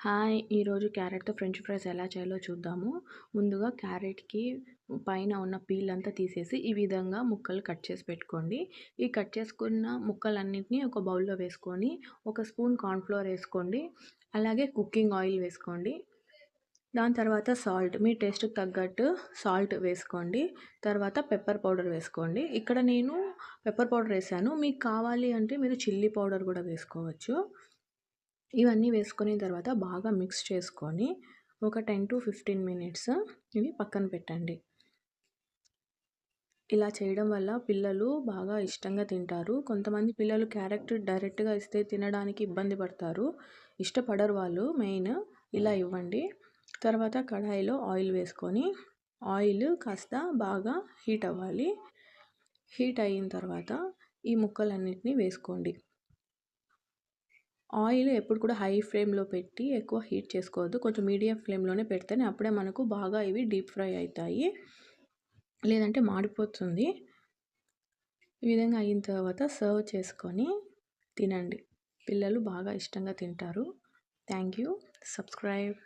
Hi! ఈరోజు క్యారెట్‌తో French fries ఎలా చేయాలో చూద్దాము. ముందుగా క్యారెట్‌కి పైన ఉన్న పీల్ అంతా తీసేసి ఈ విధంగా ముక్కలు కట్ చేసి పెట్టుకోండి. ఈ కట్ చేసుకున్న ముక్కలన్నిటిని ఒక బౌల్‌లో వేసుకొని, ఒక స్పూన్ కార్న్‌ఫ్లోర్ వేసుకోండి. అలాగే కుకింగ్ ఆయిల్ వేసుకోండి. దాని తర్వాత సాల్ట్ మీ టేస్ట్‌కి తగ్గట్టు సాల్ట్ వేసుకోండి. తర్వాత పెప్పర్ పౌడర్ వేసుకోండి. ఇక్కడ నేను పెప్పర్ పౌడర్ వేసాను. మీకు కావాలి అంటే మీరు చిల్లీ పౌడర్ కూడా వేసుకోవచ్చు. ఇవన్నీ వేసుకున్న తర్వాత బాగా మిక్స్ చేసుకొని ఒక 10-15 మినిట్స్ ఇవి పక్కన పెట్టండి. ఇలా చేయడం వల్ల పిల్లలు బాగా ఇష్టంగా తింటారు. కొంతమంది పిల్లలు క్యారెట్ డైరెక్ట్‌గా ఇస్తే తినడానికి ఇబ్బంది పడతారు. ఇష్టపడరు వాళ్ళు మెయిన్. ఇలా ఇవ్వండి. తర్వాత కడాయిలో ఆయిల్ వేసుకొని ఆయిల్ కాస్త బాగా హీట్ అవ్వాలి. హీట్ అయిన తర్వాత ఈ ముక్కలన్నిటిని వేసుకోండి. ఆయిల్ ఎప్పుడు కూడా హై ఫ్లేమ్‌లో పెట్టి ఎక్కువ హీట్ చేసుకోవద్దు. కొంచెం మీడియం ఫ్లేమ్‌లోనే పెడితేనే అప్పుడే మనకు బాగా ఇవి డీప్ ఫ్రై అయితాయి. లేదంటే మాడిపోతుంది. ఈ విధంగా అయిన తర్వాత సర్వ్ చేసుకొని తినండి. పిల్లలు బాగా ఇష్టంగా తింటారు. Thank you. సబ్స్క్రైబ్.